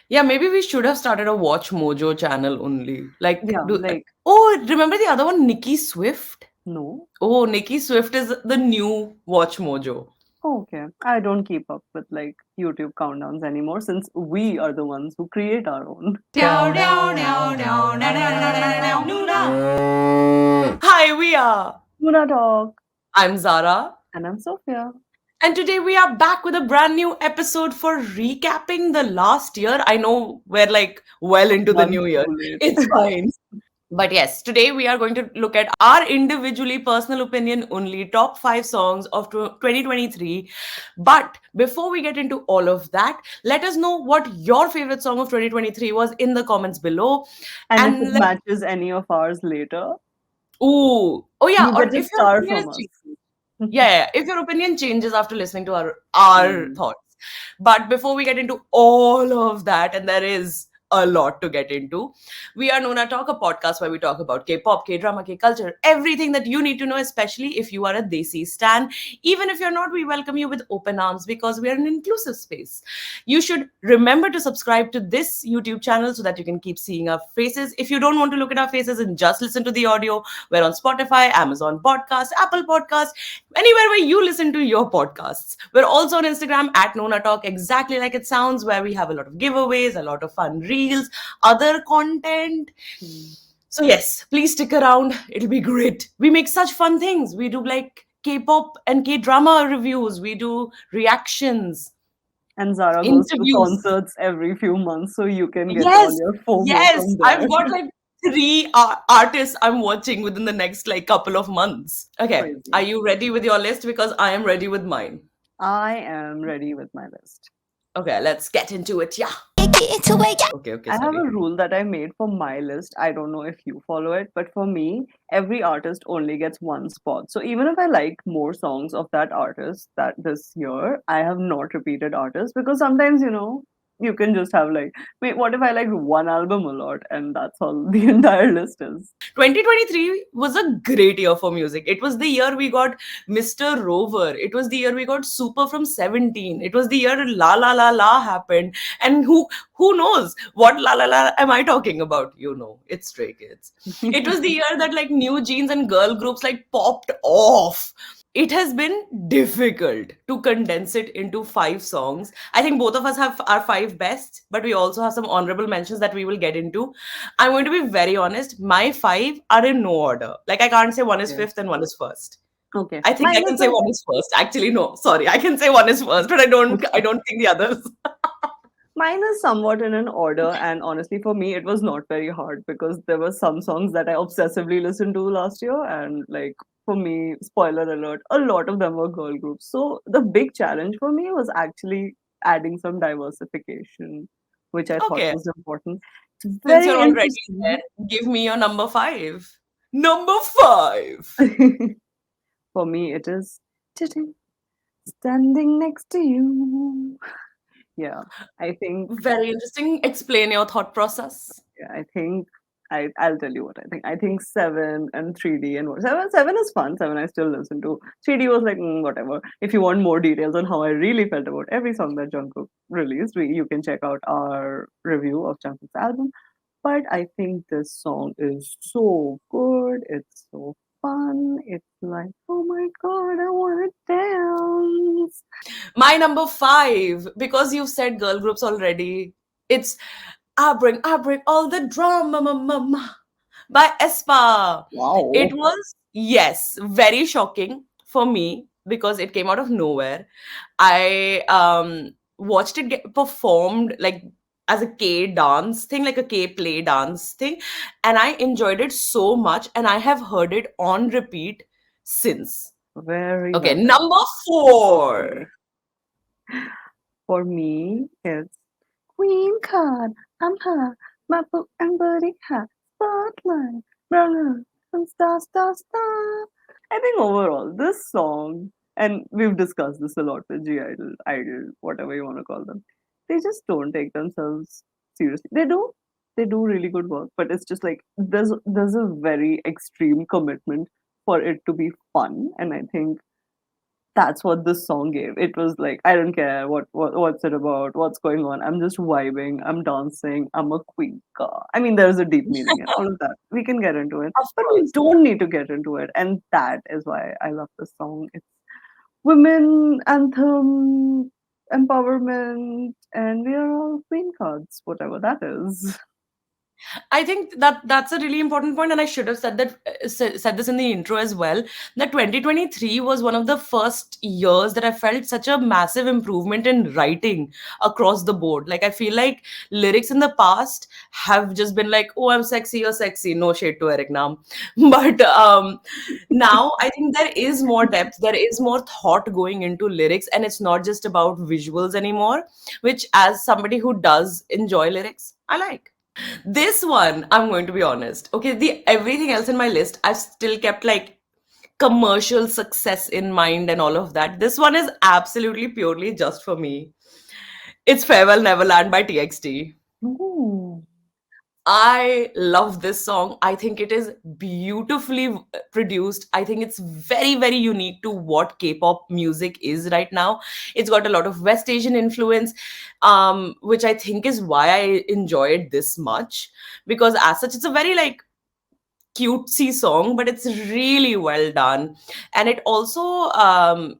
Yeah, maybe we should have started a Watch Mojo channel only. Like, Yeah, like oh, remember the other one, Nikki Swift? no. Oh, Nikki Swift is the new Watch Mojo. Oh, okay. I don't keep up with like YouTube countdowns anymore since we are the ones who create our own. Hi, we are. Noona Talk. I'm Zara. And I'm Sophia. And today we are back with a brand new episode for recapping the last year. I know we're like well into the Months new year. too late. It's fine. But yes, today we are going to look at our individually personal opinion only top 5 songs of 2023. But before we get into all of that, let us know what your favorite song of 2023 was in the comments below. And if it And let matches any of ours later, ooh, oh yeah, you or get a if your star opinion from is us. changing. Yeah, if your opinion changes after listening to our Mm. thoughts. But before we get into all of that, and there is a lot to get into, we are Nona Talk, a podcast where we talk about K-pop, K-drama, K-culture, everything that you need to know, especially if you are a Desi stan. Even if you're not, we welcome you with open arms because we are an inclusive space. You should remember to subscribe to this YouTube channel so that you can keep seeing our faces. If you don't want to look at our faces and just listen to the audio, we're on Spotify, Amazon Podcast, Apple Podcast, anywhere where you listen to your podcasts. We're also on Instagram at Nona Talk, exactly like it sounds, where we have a lot of giveaways, a lot of fun reels, other content. Mm. So, yes, please stick around. It'll be great. We make such fun things. We do like K-pop and K-drama reviews, we do reactions, And Zara goes to interviews. concerts every few months, so you can get all Yes, your FOMO yes. from I've there. got like three artists I'm watching within the next like couple of months. Okay, are Crazy. you ready with your list? Because I am ready with mine. I am ready with my list. Okay, let's get into it. Yeah. Okay, okay, I have sorry. a rule that I made for my list. I don't know if you follow it, but for me, every artist only gets one spot. So even if I like more songs of that artist that this year, I have not repeated artists because sometimes, you can just have like, wait, what if I like one album a lot and that's all the entire list is? 2023 was a great year for music. It was the year we got Mr. Rover. It was the year we got Super from 17. It was the year La La La La happened. And who knows what La La La am I talking about? You know, it's Stray Kids. It was the year that like new jeans and girl groups like popped off. It has been difficult to condense it into 5 songs. I think both of us have our 5 best, but we also have some honorable mentions that we will get into. I'm going to be very honest. My 5 are in no order. Like I can't say one is Okay. fifth and one is first. Okay. I think I Mine can is say like one is first. Actually, no. Sorry, I can say one is first, but I don't think the others. Mine is somewhat in an order, and honestly, for me, it was not very hard because there were some songs that I obsessively listened to last year, and like for me, spoiler alert, a lot of them were girl groups. So the big challenge for me was actually adding some diversification, which I thought Okay. was important. It's Since you're very already interesting. there, give me your number 5. Number 5. For me, it is standing next to you. Yeah, I think Very interesting. Explain your thought process. Yeah, I think I'll tell you what I think. I think seven and 3D and what seven is fun. Seven I still listen to. 3D was like whatever. If you want more details on how I really felt about every song that Jungkook released, you can check out our review of Jungkook's album. But I think this song is so good. It's so fun. It's like, oh my god, I want to dance. My number 5, because you've said girl groups already, it's I bring all the drama by Aespa. It Wow. was, yes, very shocking for me because it came out of nowhere. I watched it get performed like as a K dance thing, like a K play dance thing, and I enjoyed it so much, and I have heard it on repeat since. Very Okay, well number done. 4. For me, it's Queen card. I'm hot. My book and booty hot. Spotlight. Brother. And star, star, star. I think overall, this song, and we've discussed this a lot with G Idol, whatever you want to call them, they just don't take themselves seriously. They do really good work, but it's just like there's a very extreme commitment for it to be fun, and I think that's what this song gave. It was like, I don't care what's it about, what's going on. I'm just vibing, I'm dancing, I'm a queen. I mean, there's a deep meaning and all of that. We can get into it, Of but we course. don't need to get into it. And that is why I love this song. It's women anthem, empowerment, and we are all queen cards, whatever that is. I think that's a really important point, and I should have said that said this in the intro as well. That 2023 was one of the first years that I felt such a massive improvement in writing across the board. Like I feel like lyrics in the past have just been like, "Oh, I'm sexy, you're sexy." No shade to Eric Nam, but now I think there is more depth, there is more thought going into lyrics, and it's not just about visuals anymore. Which, as somebody who does enjoy lyrics, I like. This one, I'm going to be honest. Okay, the everything else in my list, I've still kept like commercial success in mind and all of that. This one is absolutely purely just for me. It's Farewell Neverland by TXT. Ooh. I love this song. I think it is beautifully produced. I think it's very, very unique to what K-pop music is right now. It's got a lot of West Asian influence, which I think is why I enjoy it this much. Because as such, it's a very like cutesy song, but it's really well done. And it also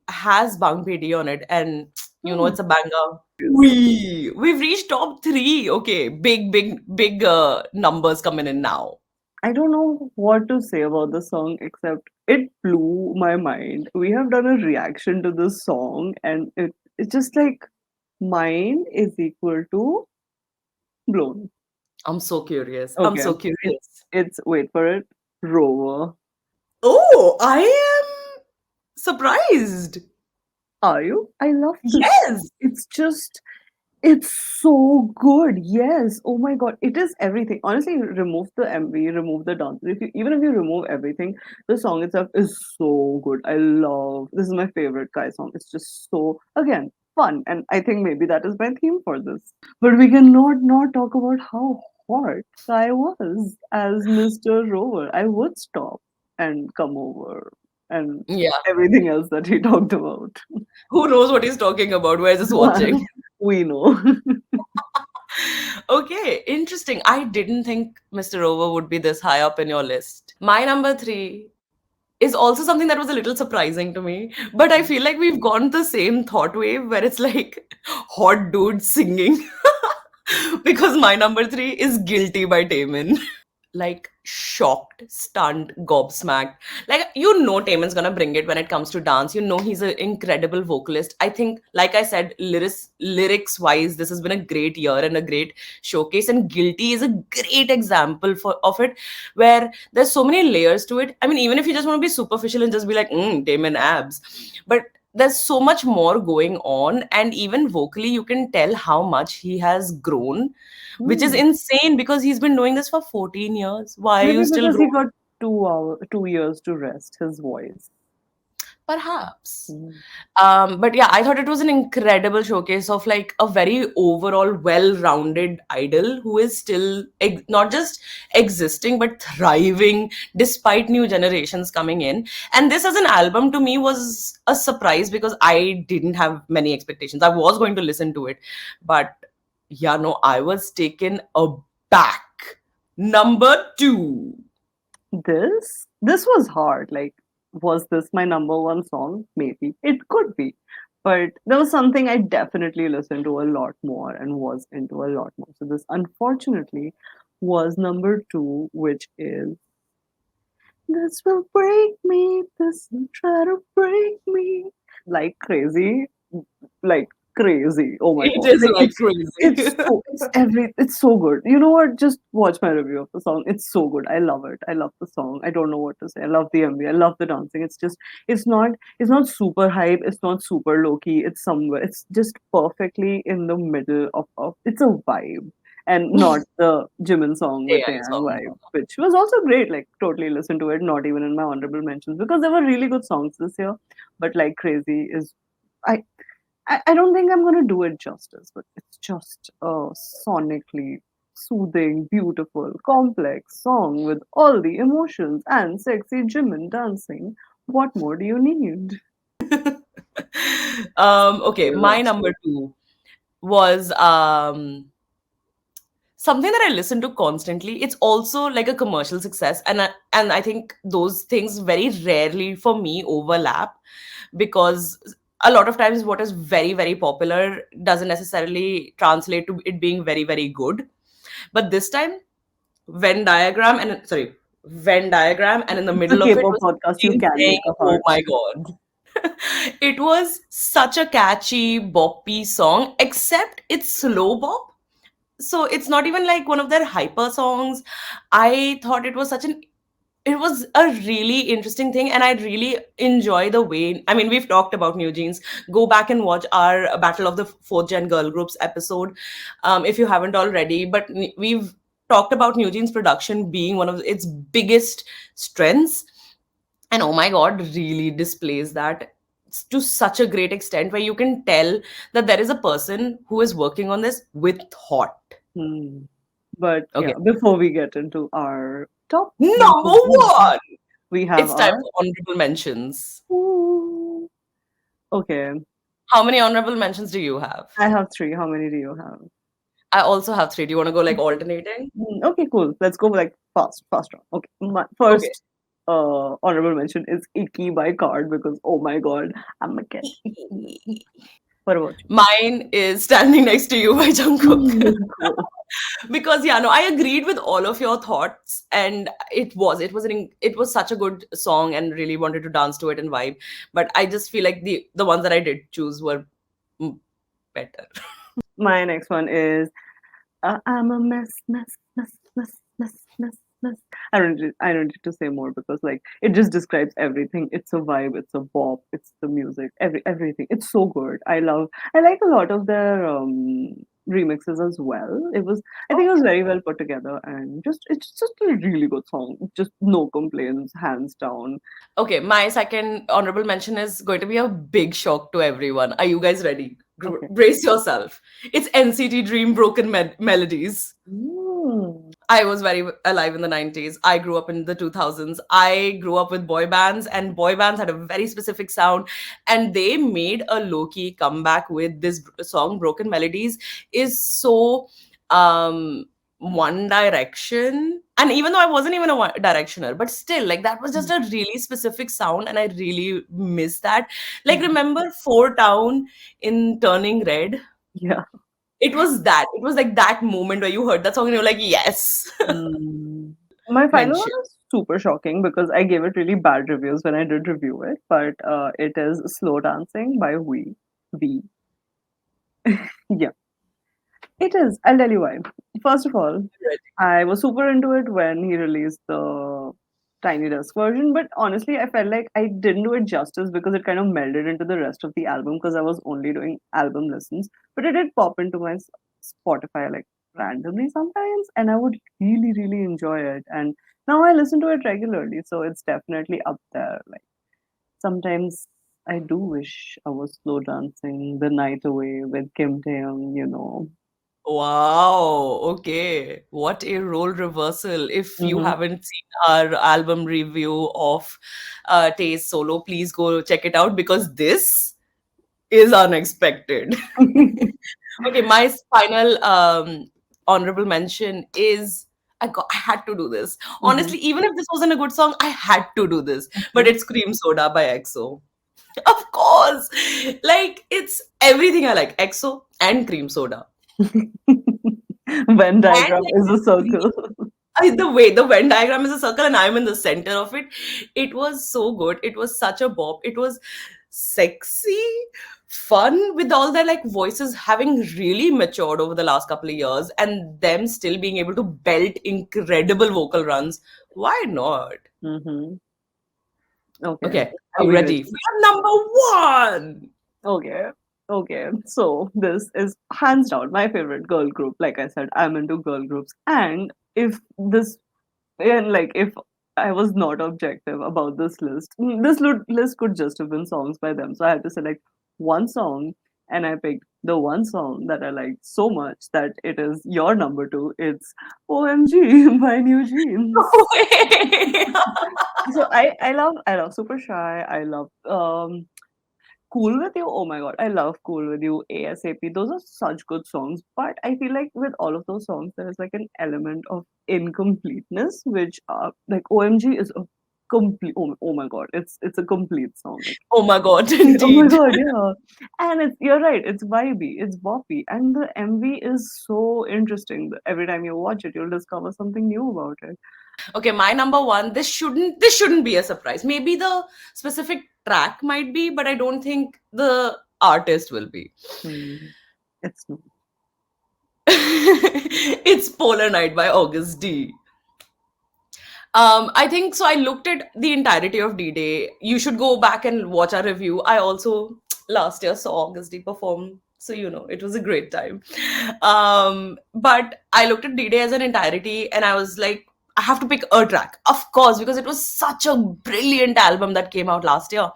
has Bang PD on it, and Hmm. it's a banger. We've reached top three. Okay, big numbers coming in now. I don't know what to say about the song except it blew my mind. We have done a reaction to this song, and it's just like mind is equal to blown. I'm so curious. I'm Okay, so it's curious. it's wait for it, Rover. Oh, I am surprised. Are you? I love this. Yes. It's just it's so good. Yes. Oh my god. It is everything. Honestly, remove the MV, remove the dance. If you even if you remove everything, the song itself is so good. I love this is my favorite Kai song. It's just so again fun. And I think maybe that is my theme for this. But we cannot not talk about how hot Kai was as Mr. Rover. I would stop and come over and Yeah. everything else that he talked about. Who knows what he's talking about? We're just watching. We know. Okay, interesting. I didn't think Mr. Rover would be this high up in your list. My number three is also something that was a little surprising to me, but I feel like we've gone the same thought wave where it's like hot dudes singing. Because my number three is Guilty by Taemin. Like shocked, stunned, gobsmacked. Like Taemin's gonna bring it when it comes to dance. He's an incredible vocalist. I think, like I said, lyrics wise, this has been a great year and a great showcase. And Guilty is a great example of it, where there's so many layers to it. I mean, even if you just want to be superficial and just be like, Taemin abs, but there's so much more going on, and even vocally, you can tell how much he has grown, which is Hmm. insane because he's been doing this for 14 years. Why are Maybe you still because he growing? got 2 years to rest his voice. Perhaps. Mm. But yeah, I thought it was an incredible showcase of like a very overall well-rounded idol who is still not just existing but thriving despite new generations coming in. And this as an album to me was a surprise because I didn't have many expectations. I was going to listen to it, but yeah, no, I was taken aback. Number two. This was hard. Like, was this my number one song? Maybe it could be, but there was something I definitely listened to a lot more and was into a lot more. So this, unfortunately, was number two, which is "This Will Break Me. This Will Try to Break Me." Like crazy, like crazy. Oh my It god! is Like like crazy. it's so good. You know what? Just watch my review of the song. It's so good. I love it. I love the song. I don't know what to say. I love the MV. I love the dancing. It's not super hype. It's not super low key. It's somewhere. It's just perfectly in the middle of it's a vibe. And not the Jimin song with AI Taeyang song. vibe, which was also great. Like totally listen to it. Not even in my honorable mentions because there were really good songs this year. But like crazy is I I don't think I'm gonna do it justice, but it's just a sonically soothing, beautiful, complex song with all the emotions and sexy Jimin dancing. What more do you need? Okay, You my love number Stray. two was something that I listen to constantly. It's also like a commercial success, and I think those things very rarely for me overlap, because a lot of times what is very very popular doesn't necessarily translate to it being very very good. But this time, Venn diagram and sorry, Venn diagram, and in the It's a middle of it K-pop was podcast. You Jin can saying, make a "Oh heart. my god." It was such a catchy boppy song, except it's slow bop, so it's not even like one of their hyper songs. I thought it was a really interesting thing, and I really enjoy the way. I mean, we've talked about New Jeans. Go back and watch our Battle of the Fourth Gen Girl Groups episode, if you haven't already. But we've talked about New Jeans production being one of its biggest strengths, and oh my god, really displays that to such a great extent, where you can tell that there is a person who is working on this with thought. Hmm. But Okay, yeah, before we get into our top number mentions, one. we have It's time our. for honorable mentions. Ooh. Okay, How many honorable mentions do you have? I have three. How many do you have? I also have three. Do you want to go like alternating? Okay, cool. Let's go like fast round. Okay, my Okay. first honorable mention is Icky by Card because oh my god, I'm a get icky. What about Mine is Standing Next to You by Jungkook. you? Cool. Because yeah, no, I agreed with all of your thoughts, and it was such a good song, and really wanted to dance to it and vibe. But I just feel like the ones that I did choose were mm, better. My next one is I'm a mess. I don't need to say more because like it just describes everything. It's a vibe, it's a bop, it's the music, everything. It's so good. I like a lot of their remixes as well. I think it was very well put together and just it's just a really good song. Just no complaints, hands down. Okay, my second honorable mention is going to be a big shock to everyone. Are you guys ready? Okay. Brace yourself. It's NCT Dream Broken Melodies. Mm. I was very alive in the 90s. I grew up in the 2000s. I grew up with boy bands, and boy bands had a very specific sound. And they made a low key comeback with this song, Broken Melodies, is so One Direction. And even though I wasn't even a One Directioner, but still, like, that was just a really specific sound, and I really miss that. Like, remember Four Town in Turning Red? Yeah. It was that. It was like that moment where you heard that song and you're like, yes. Mm. My final one Mention. is super shocking because I gave it really bad reviews when I did review it, but it is Slow Dancing by We. Yeah, it is. I'll tell you why. First of all, I was super into it when he released the Tiny Desk version, but honestly, I felt like I didn't do it justice because it kind of melded into the rest of the album because I was only doing album listens. But it did pop into my Spotify like randomly sometimes, and I would really, really enjoy it. And now I listen to it regularly, so it's definitely up there. Like sometimes I do wish I was slow dancing the night away with Kim Taeyong. Wow. Okay. What a role reversal. If you Mm-hmm. haven't seen our album review of Taste Solo, please go check it out, because this is unexpected. Okay, my final honorable mention is I had to do this. Mm-hmm. Honestly, even if this wasn't a good song, I had to do this. But Okay. it's Cream Soda by EXO. Of course. Like, it's everything I like. EXO and Cream Soda. Venn And diagram like is a circle. the way the Venn diagram is a circle and I'm in the center of it. It was so good. It was such a bop. It was sexy, fun, with all their like voices having really matured over the last couple of years, and them still being able to belt incredible vocal runs. Why not? Mm-hmm. Okay. Okay, are Are you we ready ready? for your number one? Okay. Okay. So this is hands down my favorite girl group. Like I said, I'm into girl groups. And if I was not objective about this list, list could just have been songs by them. So I had to select one song, and I picked the one song that I liked so much that it is your number two. It's OMG by New Jeans. No way. So I love Super Shy. I love Cool with You, oh my god, I love Cool with You, ASAP. Those are such good songs. But I feel like with all of those songs, there is like an element of incompleteness, which like OMG is a complete. Oh my god, it's a complete song. Like Oh my god, oh my indeed. god, yeah. And it's you're right, it's vibey, it's boppy, and the MV is so interesting. Every time you watch it, you'll discover something new about it. Okay, my number one. This shouldn't be a surprise. Maybe the specific track might be, but I don't think the artist will be. Hmm. It's no. It's Polar Night by August D. I think so. I looked at the entirety of D Day. You should go back and watch our review. I also last year saw August D perform, so it was a great time. But I looked at D Day as an entirety, and I was like, I have to pick a track, of course, because it was such a brilliant album that came out last year.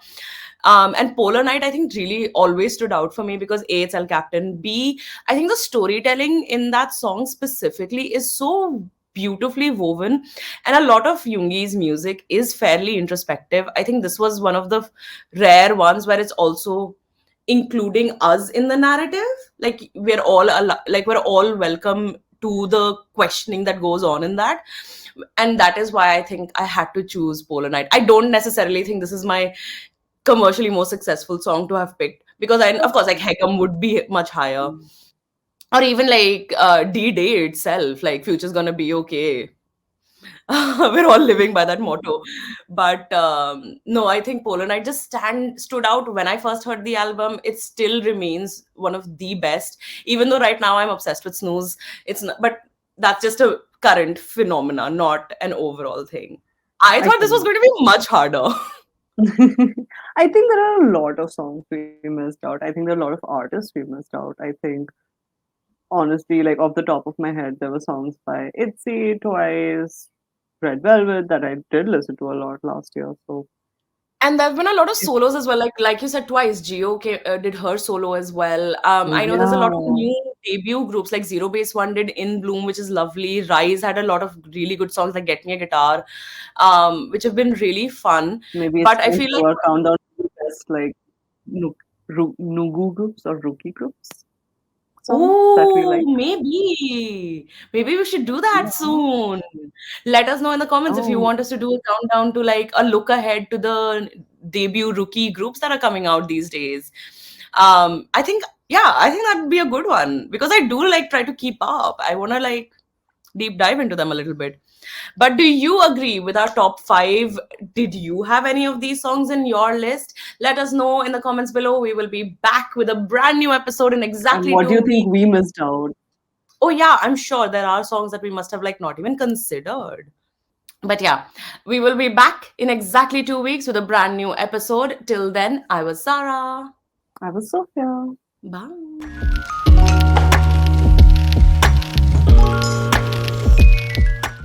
And Polar Night, I think, really always stood out for me because A, it's El Captain. B, I think the storytelling in that song specifically is so beautifully woven, and a lot of Yoongi's music is fairly introspective. I think this was one of the rare ones where it's also including us in the narrative. Like we're all welcome to the questioning that goes on in that, and that is why I think I had to choose Polar Night. I don't necessarily think this is my commercially most successful song to have picked, because of course, like Hecam would be much higher, Hmm. or even like D Day itself, like Future's gonna be okay. We're all living by that motto. But no, I think Polar Night just stood out when I first heard the album. It still remains one of the best, even though right now I'm obsessed with Snooze. It's not, but that's just a current phenomena, not an overall thing. I I thought this was can. going to be much harder. I think there are a lot of songs we missed out. I think there are a lot of artists we missed out. I think honestly, like off the top of my head, there were songs by ITZY, Twice, Red Velvet that I did listen to a lot last year. So And there've been a lot of if, solos as well. Like you said twice, did her solo as well. I know there's a lot of yeah, new debut groups like Zero Base One did In Bloom, which is lovely. Rise had a lot of really good songs like Get Me a Guitar, which have been really fun. maybe it's But I time feel to like, count down to the best like Nugu groups or Rookie groups songs that we oh, like. maybe we should do that Yeah. soon. Let us know in the comments if you Oh, want us to do a countdown to like a look ahead to the debut rookie groups that are coming out these days. I think, yeah, I think that'd be a good one because I do like try to keep up. I want to like deep dive into them a little bit. But do you agree with our top five? Did you have any of these songs in your list? Let us know in the comments below. We will be back with a brand new episode in and exactly what do you 2 weeks. think we missed out? Oh yeah, I'm sure there are songs that we must have like not even considered. But yeah, we will be back in exactly 2 weeks with a brand new episode. Till then, I was Sarah. I was Sophia. Bye.